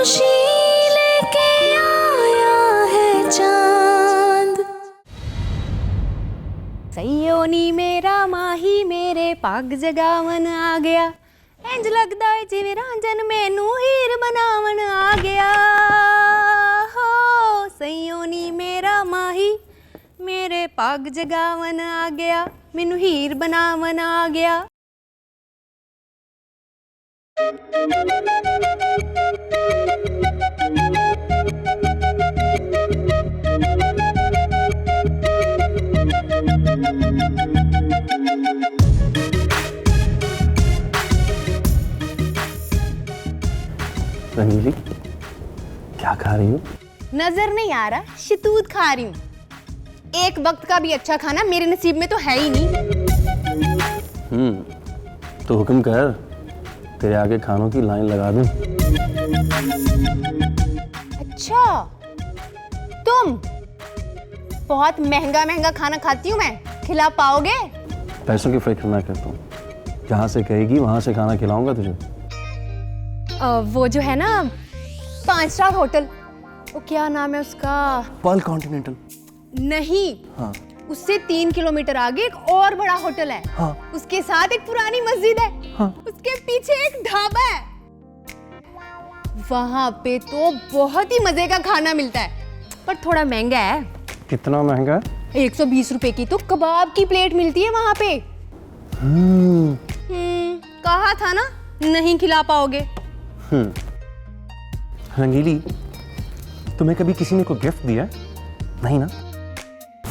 खुशी लेके आया है चांद। सैयोनी मेरा माही मेरे पग जगावन आ गया, इंज लगदा है जिवें रांझन मैनू हीर बनावन आ गया। हो सैयोनी मेरा माही मेरे पग जगावन आ गया, मैनू हीर बनावन आ गया। रंजीली, क्या खा रही हो? नजर नहीं आ रहा, शतूत खा रही हूँ। एक वक्त का भी अच्छा खाना मेरे नसीब में तो है ही नहीं। तो हुक्म कर, तेरे आगे खानों की लाइन लगा दूं। अच्छा, तुम बहुत महंगा महंगा खाना खाती हूँ मैं, खिला पाओगे? पैसों की फिक्र ना कर तू, जहाँ से कहेगी वहां से खाना खिलाऊंगा तुझे। वो जो है ना 5 स्टार होटल, वो क्या नाम है उसका? Perl continental. नहीं, हाँ। उससे 3 किलोमीटर आगे एक और बड़ा होटल है। हाँ। उसके साथ एक पुरानी मस्जिद है। हाँ। उसके पीछे एक ढाबा है। वहां पे तो बहुत ही मजे का खाना मिलता है, पर थोड़ा महंगा है। कितना महंगा? 120 रुपए की तो कबाब की प्लेट मिलती है वहां पे। कहा था ना नहीं खिला पाओगे। रंगीली, तुम्हें कभी किसी ने कोई गिफ्ट दिया? नहीं ना?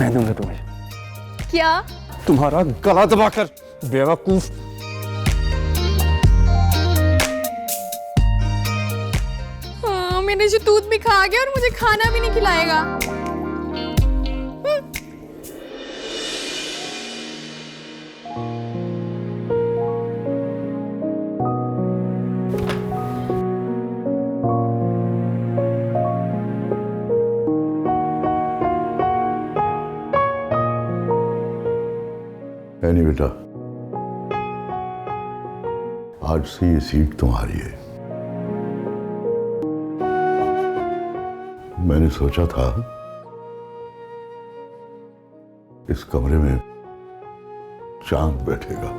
मैं दूंगा तुम्हें। क्या? तुम्हारा गला दबाकर, बेवकूफ। हाँ, मैंने शतूत भी खा गया और मुझे खाना भी नहीं खिलाएगा। नहीं बेटा, आज से ये सीट तुम्हारी है। मैंने सोचा था इस कमरे में चांद बैठेगा,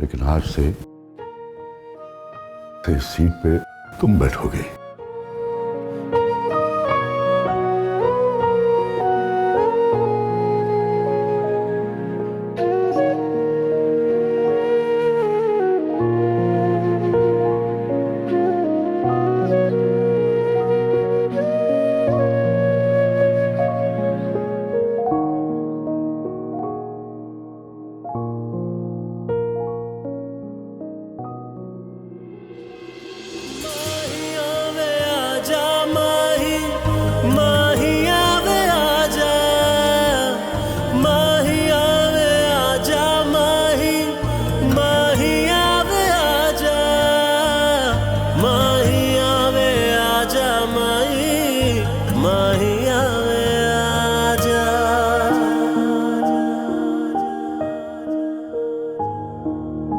लेकिन आज से इस सीट पे तुम बैठोगे।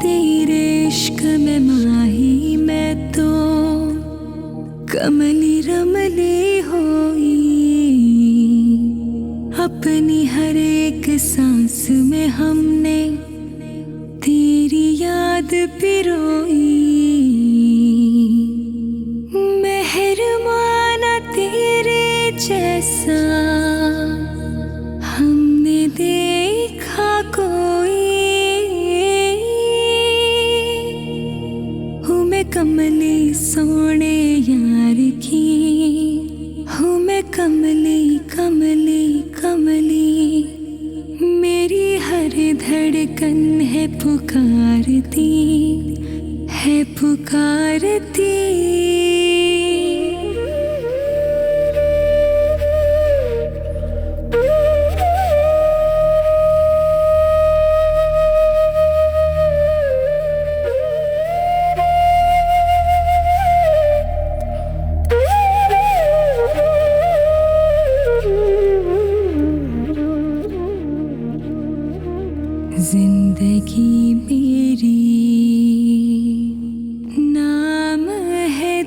तेरे इश्क में माही मैं तो कमली रमली होई, अपनी हर एक सांस में हमने तेरी याद पिरोई। मेहरबाना तेरे जैसा हमने देखा कोई। हूँ मैं कमली सोने यार की, हूँ मैं कमली कमली कमली। मेरी हर धड़कन है पुकारती, है पुकारती। जिंदगी मेरी नाम है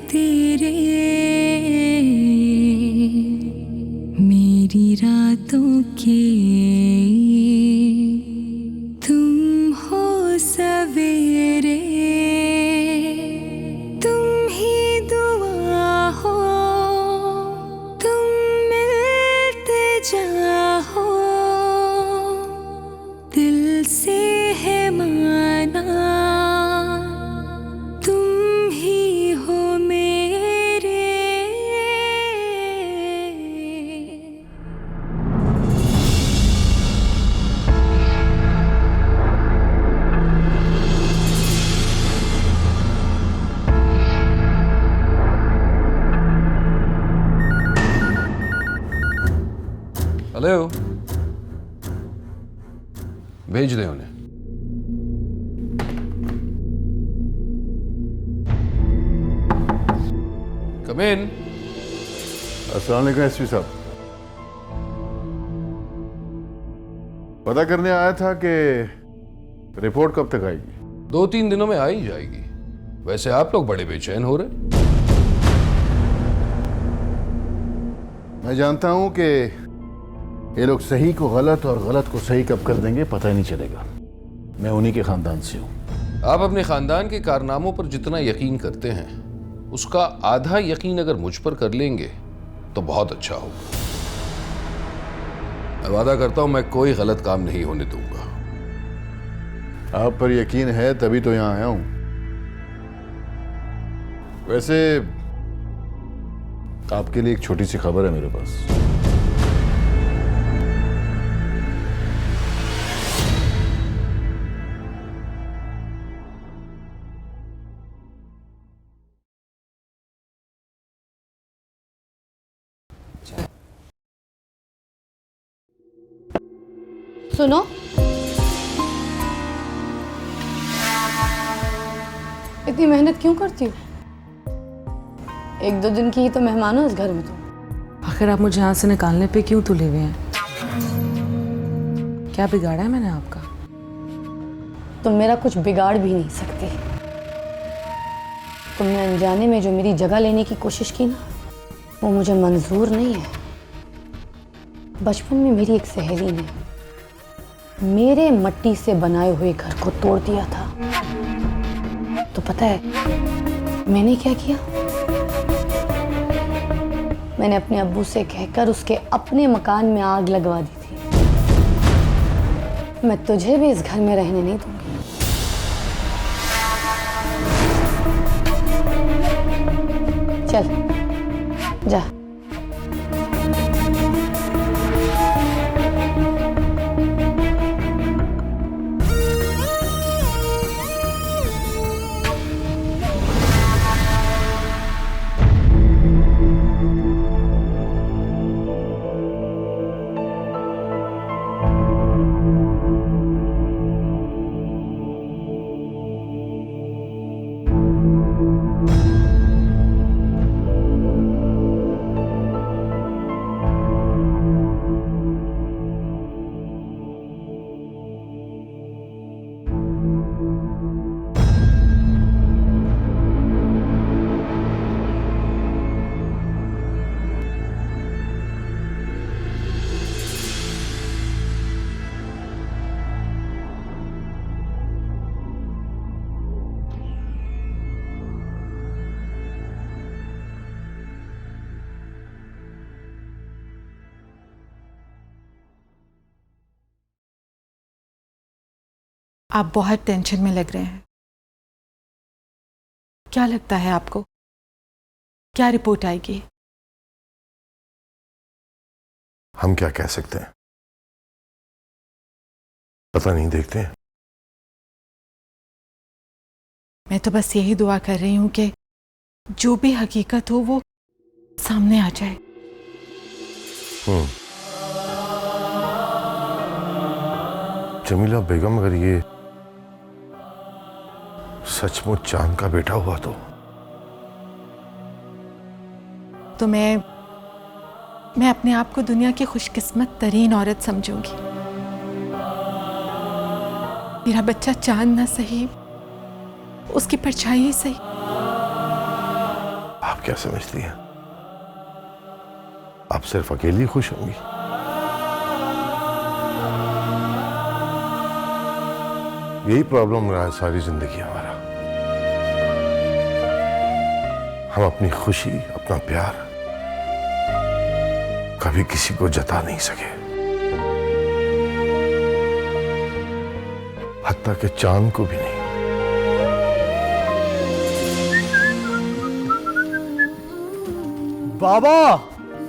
हेलो, भेज दे उन्हें। कम इन। अस्सलाम वालेकुम एसपी साहब। पता करने आया था कि रिपोर्ट कब तक आएगी? 2-3 दिनों में आ ही जाएगी। वैसे आप लोग बड़े बेचैन हो रहे। मैं जानता हूं कि ये लोग सही को गलत और गलत को सही कब कर देंगे पता ही नहीं चलेगा। मैं उन्हीं के खानदान से हूं। आप अपने खानदान के कारनामों पर जितना यकीन करते हैं उसका आधा यकीन अगर मुझ पर कर लेंगे तो बहुत अच्छा होगा। मैं वादा करता हूं मैं कोई गलत काम नहीं होने दूंगा। आप पर यकीन है तभी तो यहां आया हूं। वैसे आपके लिए एक छोटी सी खबर है मेरे पास। सुनो, इतनी मेहनत क्यों करती हो? 1-2 दिन की ही तो मेहमान हो इस घर में तुम। आखिर आप मुझे यहाँ से निकालने पे क्यों तुले हुए हैं? क्या बिगाड़ा है मैंने आपका? तुम मेरा कुछ बिगाड़ भी नहीं सकती। तुमने अनजाने में जो मेरी जगह लेने की कोशिश की ना, वो मुझे मंजूर नहीं है। बचपन में मेरी एक सहेली ने मेरे मिट्टी से बनाए हुए घर को तोड़ दिया था। तो पता है मैंने क्या किया? मैंने अपने अब्बू से कहकर उसके अपने मकान में आग लगवा दी थी। मैं तुझे भी इस घर में रहने नहीं दूंगी। चल जा। आप बहुत टेंशन में लग रहे हैं। क्या लगता है आपको? क्या रिपोर्ट आएगी? हम क्या कह सकते हैं, पता नहीं, देखते हैं। मैं तो बस यही दुआ कर रही हूं कि जो भी हकीकत हो वो सामने आ जाए। जमीला बेगम, अगर ये सचमुच चांद का बेटा हुआ तो मैं अपने आप को दुनिया की खुशकिस्मत तरीन औरत समझूंगी। मेरा बच्चा चांद ना सही, उसकी परछाई ही सही। आप क्या समझती हैं? आप सिर्फ अकेली खुश होंगी? यही प्रॉब्लम रहा है सारी जिंदगी हमारा। हम अपनी खुशी, अपना प्यार कभी किसी को जता नहीं सके, हत्ता के चांद को भी नहीं।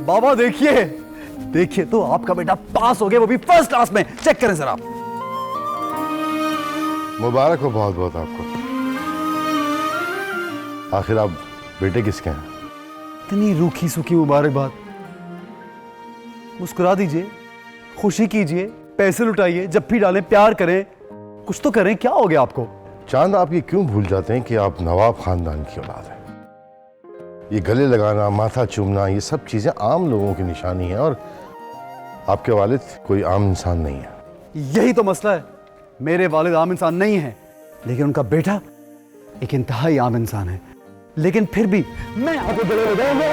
बाबा देखिए देखिए तो आपका बेटा पास हो गया, वो भी फर्स्ट क्लास में। चेक करें सर आप। मुबारक हो बहुत बहुत आपको। आखिर आप बेटे किसके हैं? इतनी रूखी सूखी मुबारकबाद, मुस्कुरा दीजिए। खुशी कीजिए, पैसे लुटाइए, जब भी डालें, प्यार करें, कुछ तो करें। क्या हो गया आपको? चांद, आप ये क्यों भूल जाते हैं कि आप नवाब खानदान की औलाद हैं? ये गले लगाना, माथा चूमना, ये सब चीजें आम लोगों की निशानी है और आपके वालिद कोई आम इंसान नहीं है। यही तो मसला है। मेरे वालिद आम इंसान नहीं है, लेकिन उनका बेटा एक इंतहाई आम इंसान है। लेकिन फिर भी मैं आपको गले लगाऊंगा।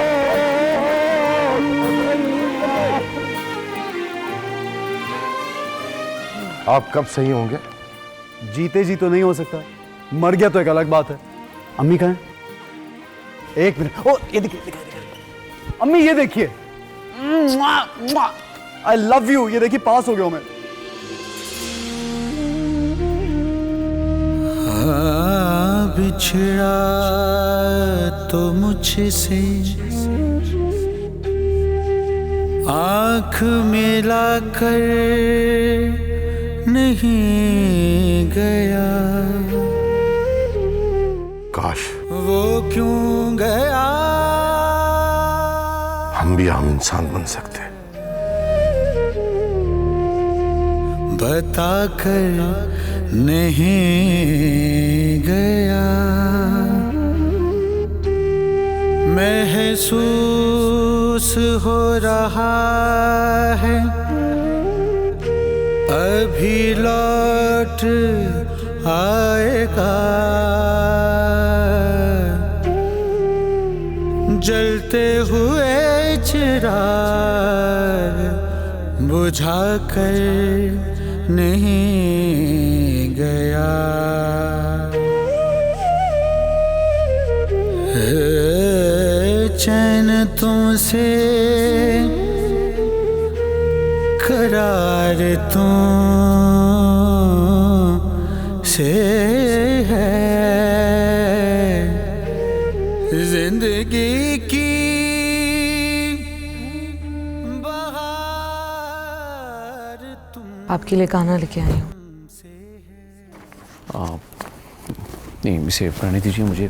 आप कब सही होंगे? जीते जी तो नहीं हो सकता, मर गया तो एक अलग बात है। अम्मी कहाँ है? एक मिनट। ओ ये देखिए, अम्मी ये देखिए, आई लव यू। ये देखिए पास हो गया हूं मैं। बिछड़ा तो मुझसे आँख मिला कर नहीं गया, काश वो क्यों गया? हम भी आम इंसान बन सकते। बता कर नहीं गया, महसूस हो रहा है अभी लौट आएगा, जलते हुए चिराग बुझा कर नहीं गया। चैन तुमसे करार तुमसे है, जिंदगी की बहार तुम। आपके लिए गाना लेके आई हूँ। नहीं, इसे पढ़ने दीजिए मुझे।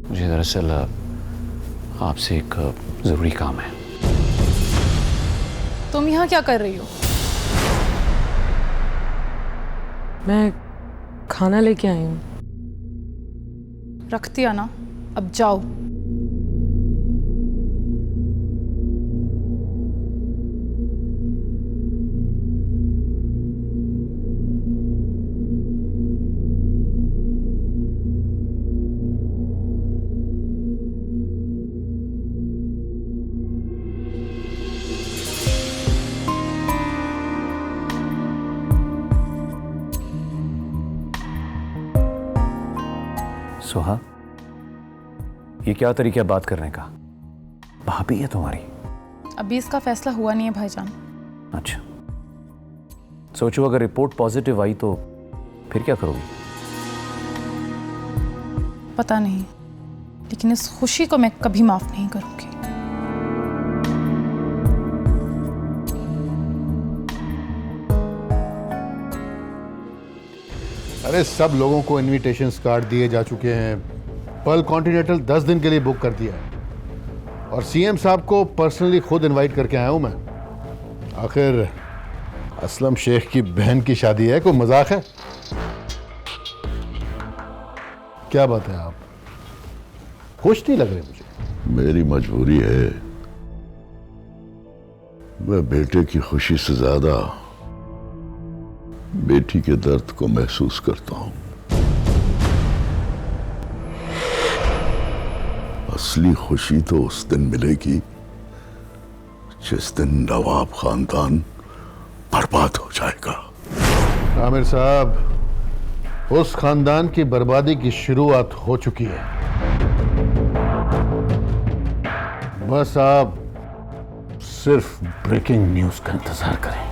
मुझे दरअसल आपसे एक ज़रूरी काम है। तुम यहाँ क्या कर रही हो? मैं खाना लेके आई हूँ। रखती है ना, अब जाओ। सुहा, ये क्या तरीका है बात करने का? भाभी है तुम्हारी। अभी इसका फैसला हुआ नहीं है भाईजान। अच्छा, सोचो अगर रिपोर्ट पॉजिटिव आई तो फिर क्या करोगी? पता नहीं, लेकिन इस खुशी को मैं कभी माफ नहीं करूंगी। अरे सब लोगों को इनविटेशंस कार्ड दिए जा चुके हैं। पर्ल कॉन्टिनेंटल 10 दिन के लिए बुक कर दिया है और सीएम साहब को पर्सनली खुद इनवाइट करके आया हूं मैं। आखिर असलम शेख की बहन की शादी है, कोई मजाक है? क्या बात है, आप खुश नहीं लग रहे मुझे? मेरी मजबूरी है, मैं बेटे की खुशी से ज्यादा बेटी के दर्द को महसूस करता हूं। असली खुशी तो उस दिन मिलेगी जिस दिन नवाब खानदान बर्बाद हो जाएगा। आमिर साहब, उस खानदान की बर्बादी की शुरुआत हो चुकी है। बस आप सिर्फ ब्रेकिंग न्यूज का इंतजार करें।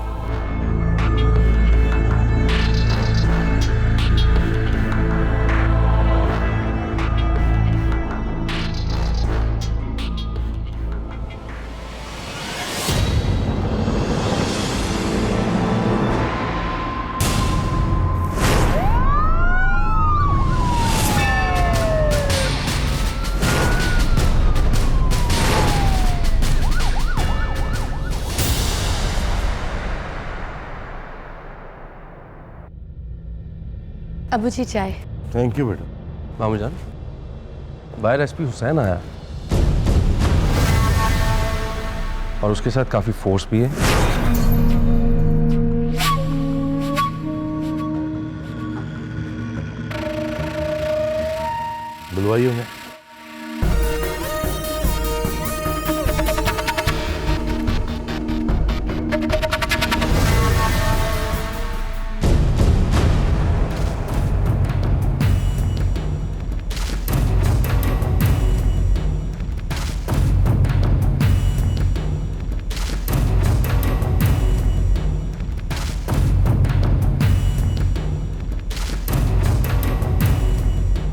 अबू जी चाय। थैंक यू बेटा। मामू जान, बाहर एसपी हुसैन आया और उसके साथ काफी फोर्स भी है। बुलवाइए उन्हें।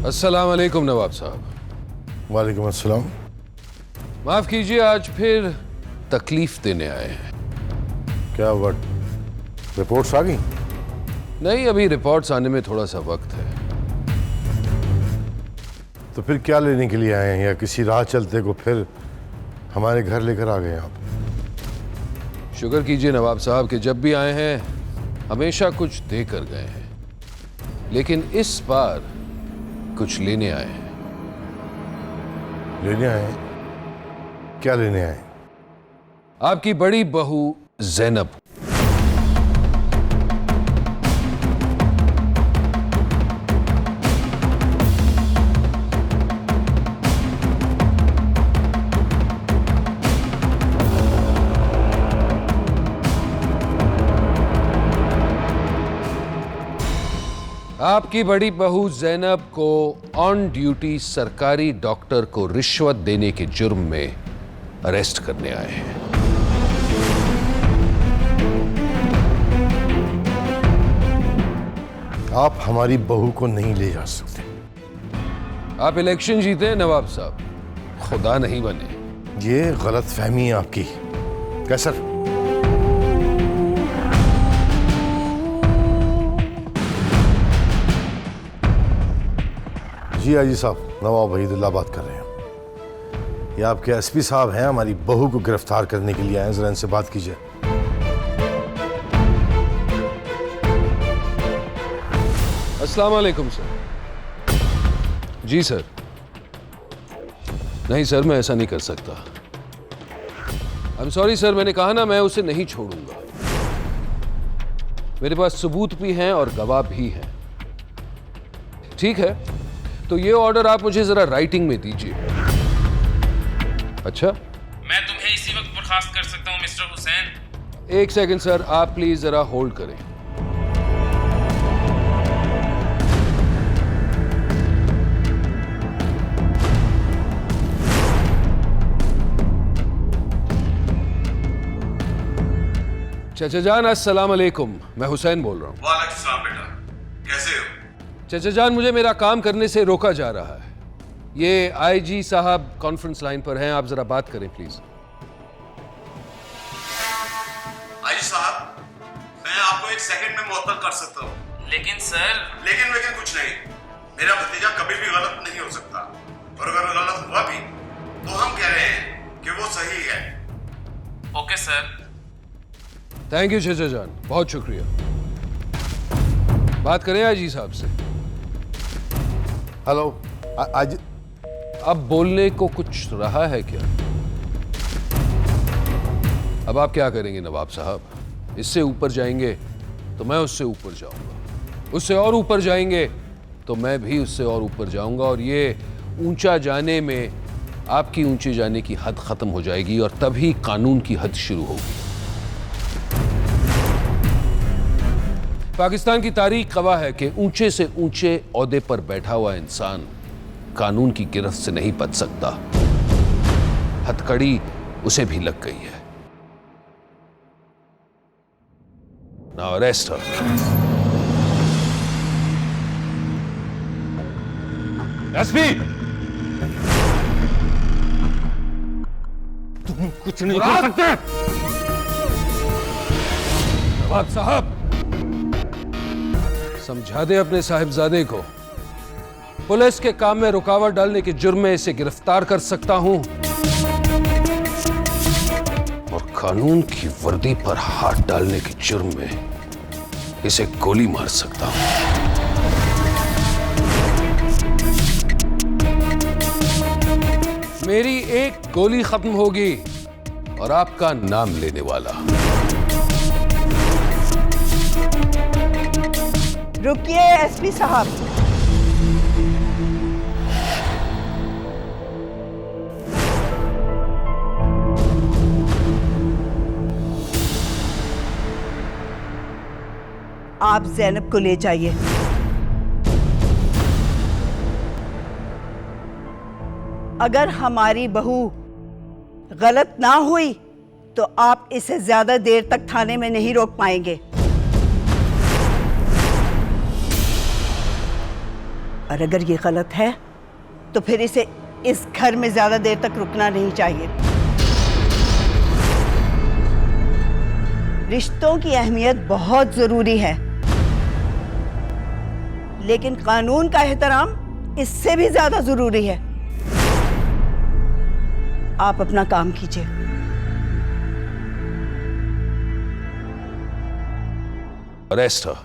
अस्सलाम वालेकुम नवाब साहब। वालेकुम अस्सलाम। माफ कीजिए, आज फिर तकलीफ देने आए हैं। क्या हुआ? रिपोर्ट्स आ गई? नहीं, अभी रिपोर्ट्स आने में थोड़ा सा वक्त है। तो फिर क्या लेने के लिए आए हैं, या किसी राह चलते को फिर हमारे घर लेकर आ गए आप? शुक्र कीजिए नवाब साहब कि जब भी आए हैं हमेशा कुछ दे कर गए हैं, लेकिन इस बार कुछ लेने आए हैं। लेने आए? क्या लेने आए? आपकी बड़ी बहू ज़ैनब। आपकी बड़ी बहू ज़ैनब को ऑन ड्यूटी सरकारी डॉक्टर को रिश्वत देने के जुर्म में अरेस्ट करने आए हैं। आप हमारी बहू को नहीं ले जा सकते। आप इलेक्शन जीते हैं नवाब साहब, खुदा नहीं बने। ये गलतफहमी है आपकी। कैसर, जी आजी साहब, नवाब वहीदुल्लाह बात कर रहे हैं। ये आपके एसपी साहब हैं, हमारी बहू को गिरफ्तार करने के लिए आए हैं। जरा इनसे बात कीजिए। अस्सलाम वालेकुम सर। जी सर। नहीं सर, मैं ऐसा नहीं कर सकता। आई एम सॉरी सर, मैंने कहा ना, मैं उसे नहीं छोड़ूंगा। मेरे पास सबूत भी हैं और गवाह भी हैं। ठीक है, तो ये ऑर्डर आप मुझे जरा राइटिंग में दीजिए। अच्छा, मैं तुम्हें इसी वक्त बर्खास्त कर सकता हूं मिस्टर हुसैन। एक सेकंड सर, आप प्लीज जरा होल्ड करें। चाचा जान, अस्सलाम वालेकुम। मैं हुसैन बोल रहा हूँ। वालेकुम सलाम बेटा, कैसे हो? चाचा जान, मुझे मेरा काम करने से रोका जा रहा है। ये आईजी साहब कॉन्फ्रेंस लाइन पर हैं, आप जरा बात करें प्लीज। आईजी साहब, मैं आपको एक सेकंड में मुअत्तल कर सकता हूँ। लेकिन सर। लेकिन कुछ नहीं। मेरा भतीजा कभी भी गलत नहीं हो सकता, और अगर गलत हुआ भी तो हम कह रहे हैं कि वो सही है। Okay sir. थैंक यू चाचा जान, बहुत शुक्रिया। बात करें आईजी साहब से। हेलो आज। अब बोलने को कुछ रहा है क्या? अब आप क्या करेंगे नवाब साहब? इससे ऊपर जाएंगे तो मैं उससे ऊपर जाऊंगा, उससे और ऊपर जाएंगे तो मैं भी उससे और ऊपर जाऊंगा, और ये ऊंचा जाने में आपकी ऊंचे जाने की हद खत्म हो जाएगी और तभी कानून की हद शुरू होगी। पाकिस्तान की तारीख गवाह है कि ऊंचे से ऊंचे ओहदे पर बैठा हुआ इंसान कानून की गिरफ्त से नहीं बच सकता। हथकड़ी उसे भी लग गई है। Now arrest her. एसपी, तुम कुछ नहीं कर सकते। नवाब साहब, समझा दे अपने साहिबजादे को, पुलिस के काम में रुकावट डालने के जुर्म में इसे गिरफ्तार कर सकता हूं और कानून की वर्दी पर हाथ डालने के जुर्म में इसे गोली मार सकता हूं। मेरी एक गोली खत्म होगी और आपका नाम लेने वाला। रुकिए एसपी साहब, आप ज़ैनब को ले जाइए। अगर हमारी बहू गलत ना हुई तो आप इसे ज्यादा देर तक थाने में नहीं रोक पाएंगे, और अगर ये गलत है तो फिर इसे इस घर में ज्यादा देर तक रुकना नहीं चाहिए। रिश्तों की अहमियत बहुत जरूरी है, लेकिन कानून का एहतराम इससे भी ज्यादा जरूरी है। आप अपना काम कीजिए। Arrest her.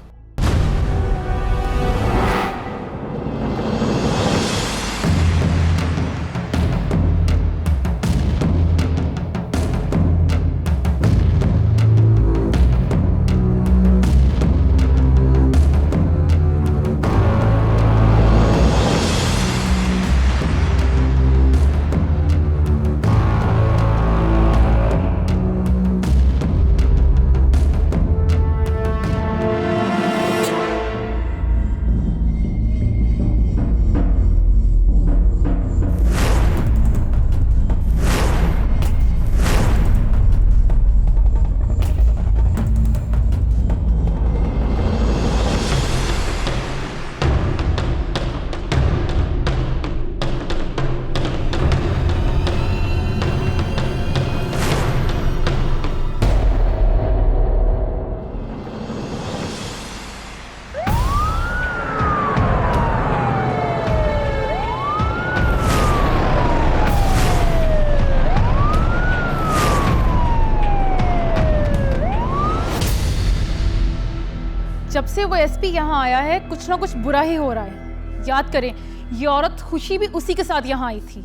जब से वो एसपी यहाँ आया है कुछ ना कुछ बुरा ही हो रहा है। याद करें, ये औरत खुशी भी उसी के साथ यहाँ आई थी,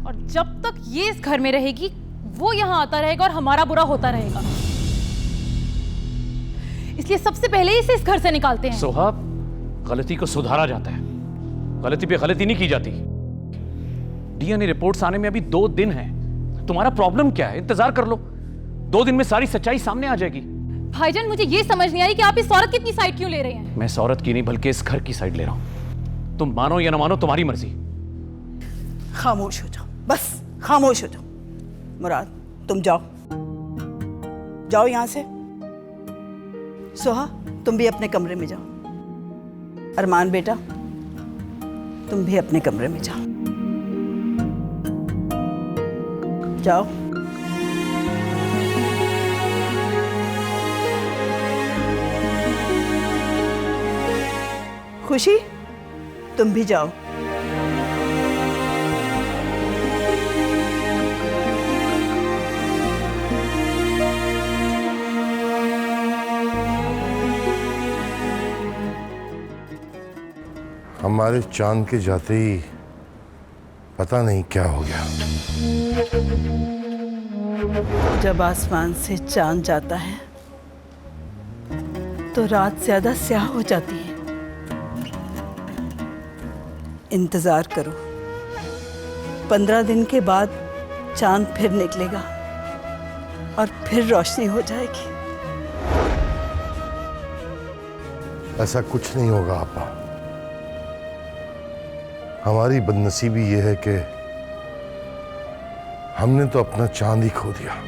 और जब तक ये इस घर में रहेगी वो यहाँ आता रहेगा और हमारा बुरा होता रहेगा। इसलिए सबसे पहले इसे इस घर से निकालते हैं। सोहा, गलती को सुधारा जाता है, गलती पे गलती नहीं की जाती। डीएनए रिपोर्ट्स आने में अभी 2 दिन हैं। तुम्हारा प्रॉब्लम क्या है? इंतजार कर लो, 2 दिन में सारी सच्चाई सामने आ जाएगी। भाईजान, मुझे ये समझ नहीं आई कि आप इस औरत की इतनी साइड क्यों ले रहे हैं? मैं इस औरत की नहीं बल्कि इस घर की साइड ले रहा हूं। तुम मानो या ना मानो, तुम्हारी मर्जी। खामोश हो जाओ, बस खामोश हो जाओ। मुराद, तुम जाओ, जाओ यहां से। सोहा, तुम भी अपने कमरे में जाओ। अरमान बेटा, तुम भी अपने कमरे में जाओ। जाओ। खुशी, तुम भी जाओ। हमारे चांद के जाते ही पता नहीं क्या हो गया। जब आसमान से चांद जाता है तो रात ज्यादा स्याह हो जाती है। इंतजार करो, 15 दिन के बाद चांद फिर निकलेगा और फिर रोशनी हो जाएगी। ऐसा कुछ नहीं होगा आपा। हमारी बदनसीबी यह है कि हमने तो अपना चांद ही खो दिया।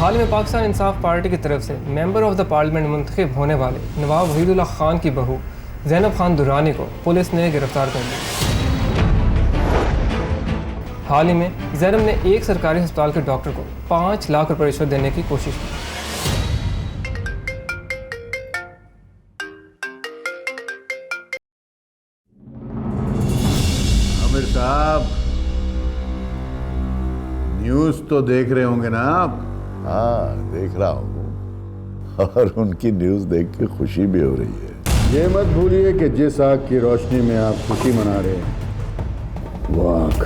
हाल में पाकिस्तान इंसाफ पार्टी की तरफ से मेंबर ऑफ द पार्लियामेंट मुंतखब होने वाले नवाब वहीदुल्लाह खान की बहू ज़ैनब खान दुरानी को पुलिस ने गिरफ्तार कर लिया। हाल ही में ज़ैनब ने एक सरकारी अस्पताल के डॉक्टर को 5 लाख रुपए रिश्वत देने की कोशिश की। आमिर साहब, न्यूज़ तो देख रहे होंगे ना आप? हाँ, देख रहा हूँ और उनकी न्यूज़ देख के खुशी भी हो रही है। ये मत भूलिए कि जिस आग की रोशनी में आप खुशी मना रहे हैं, वो आग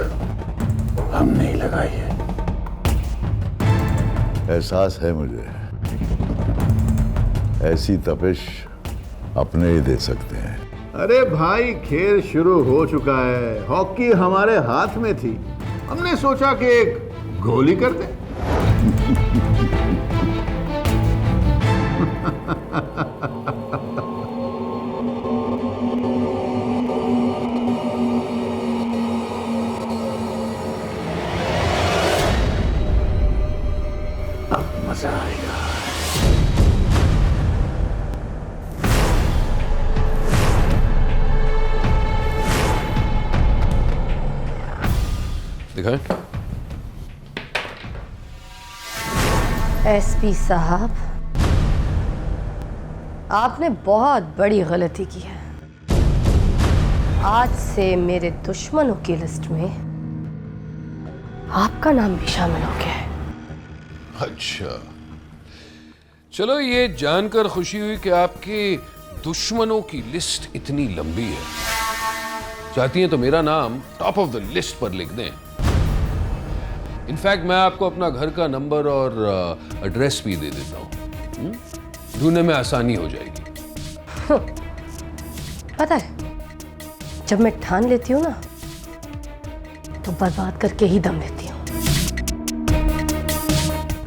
हमने ही लगाई है। एहसास है मुझे, ऐसी तपिश अपने ही दे सकते हैं। अरे भाई, खेल शुरू हो चुका है। हॉकी हमारे हाथ में थी, हमने सोचा कि एक गोली कर दें। अब मजा आएगा। दिखाएं। एसपी साहब, आपने बहुत बड़ी गलती की है। आज से मेरे दुश्मनों की लिस्ट में आपका नाम भी शामिल हो गया है। अच्छा, चलो ये जानकर खुशी हुई कि आपके दुश्मनों की लिस्ट इतनी लंबी है। चाहती हैं तो मेरा नाम टॉप ऑफ द लिस्ट पर लिख दें। इनफैक्ट मैं आपको अपना घर का नंबर और एड्रेस भी दे देता हूं, ढूंढने में आसानी हो जाएगी। पता है, जब मैं ठान लेती हूँ ना, तो बर्बाद करके ही दम लेती हूँ।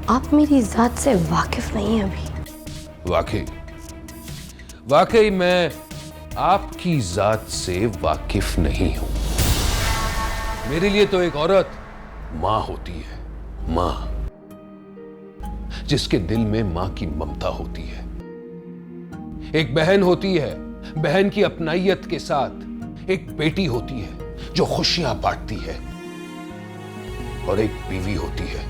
आप मेरी जात से वाकिफ नहीं हैं अभी। वाकई मैं आपकी जात से वाकिफ नहीं हूं। मेरे लिए तो एक औरत मां होती है, मां, जिसके दिल में मां की ममता होती है। एक बहन होती है, बहन की अपनाइयत के साथ एक बेटी होती है जो खुशियां बांटती है, और एक बीवी होती है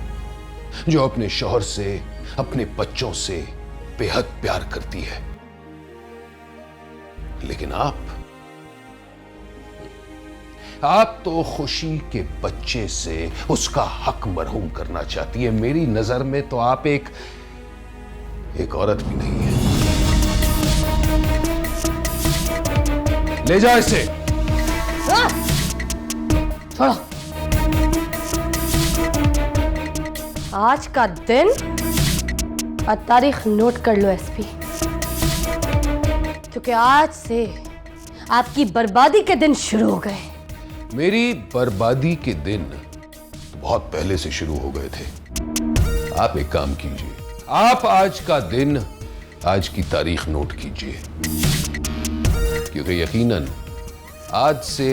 जो अपने शौहर से, अपने बच्चों से बेहद प्यार करती है। लेकिन आप तो खुशी के बच्चे से उसका हक मरहूम करना चाहती है। मेरी नजर में तो आप एक औरत भी नहीं है। ले जाओ इसे। छोड़ो। आज का दिन और तारीख नोट कर लो एसपी, क्योंकि आज से आपकी बर्बादी के दिन शुरू हो गए। मेरी बर्बादी के दिन बहुत पहले से शुरू हो गए थे। आप एक काम कीजिए, आप आज का दिन, आज की तारीख नोट कीजिए, क्योंकि यकीनन आज से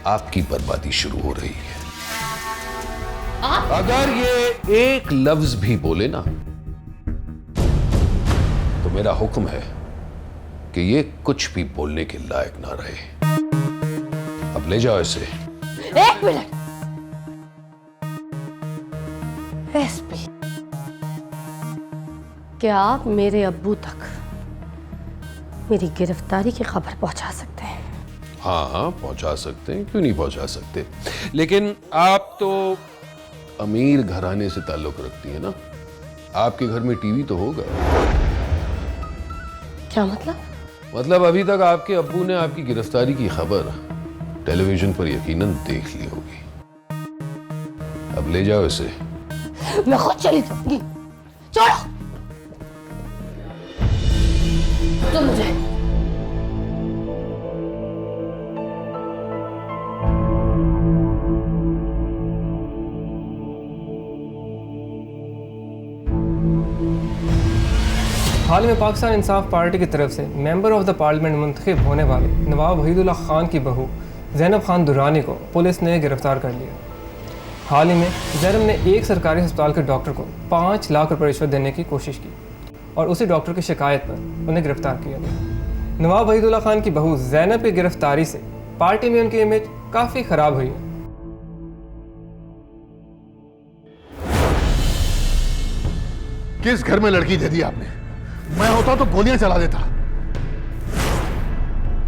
आपकी बर्बादी शुरू हो रही है। अगर ये एक लफ्ज भी बोले ना, तो मेरा हुक्म है कि ये कुछ भी बोलने के लायक ना रहे। अब ले जाओ इसे। एक मिनट एसपी, क्या आप मेरे अब्बू तक मेरी गिरफ्तारी की खबर पहुंचा सकते हैं? हाँ, पहुंचा सकते हैं, क्यों नहीं पहुंचा सकते। लेकिन आप तो अमीर घराने से ताल्लुक रखती है ना, आपके घर में टीवी तो होगा। क्या मतलब? मतलब अभी तक आपके अब्बू ने आपकी गिरफ्तारी की खबर टेलीविजन पर यकीनन देख ली होगी। अब ले जाओ इसे। मैं खुद चली जाऊंगी। छोड़ो तुम मुझे। हाल में पाकिस्तान इंसाफ पार्टी की तरफ से मेंबर ऑफ द पार्लियामेंट मुंतखब होने वाले नवाब वहीदुल्लाह खान की बहू ज़ैनब खान दुरानी को पुलिस ने गिरफ्तार कर लिया। हाल ही में ज़ैनब ने एक सरकारी अस्पताल के डॉक्टर को 5 लाख रुपए रिश्वत देने की कोशिश की और उसी डॉक्टर की शिकायत पर उन्हें गिरफ्तार किया गया। नवाब वहीदुल्ला खान की बहू जैनब की गिरफ्तारी से पार्टी में उनकी इमेज काफ़ी ख़राब हुई है। किस घर में लड़की दे दी आपने? मैं होता तो गोलियां चला देता।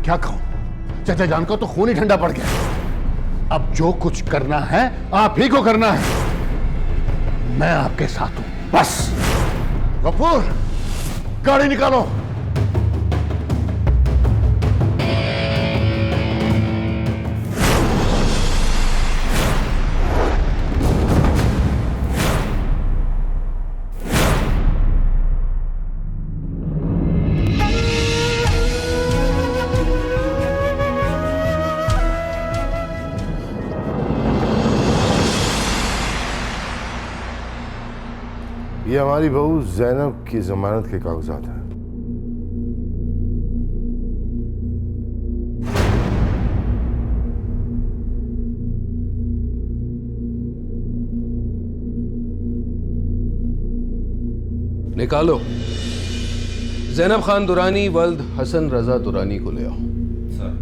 क्या कहूं, चाचा जान का तो खून ही ठंडा पड़ गया। अब जो कुछ करना है आप ही को करना है, मैं आपके साथ हूं। बस गफूर, गाड़ी निकालो। ये हमारी बहू जैनब की जमानत के कागजात हैं। निकालो। जैनब खान दुरानी वल्द हसन रजा दुरानी को ले आओ। सर।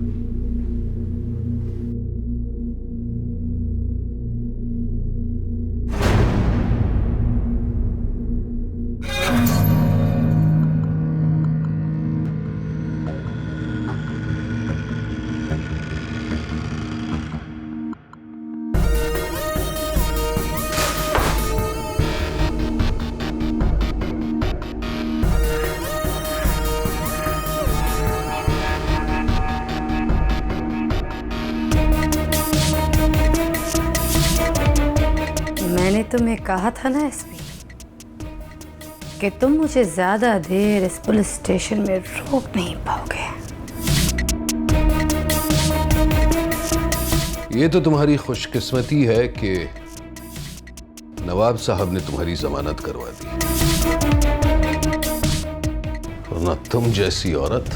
मैंने तुम्हें कहा था ना एसपी कि तुम मुझे ज्यादा देर इस पुलिस स्टेशन में रोक नहीं पाओगे। ये तो तुम्हारी खुशकिस्मती है कि नवाब साहब ने तुम्हारी जमानत करवा दी, वरना तुम जैसी औरत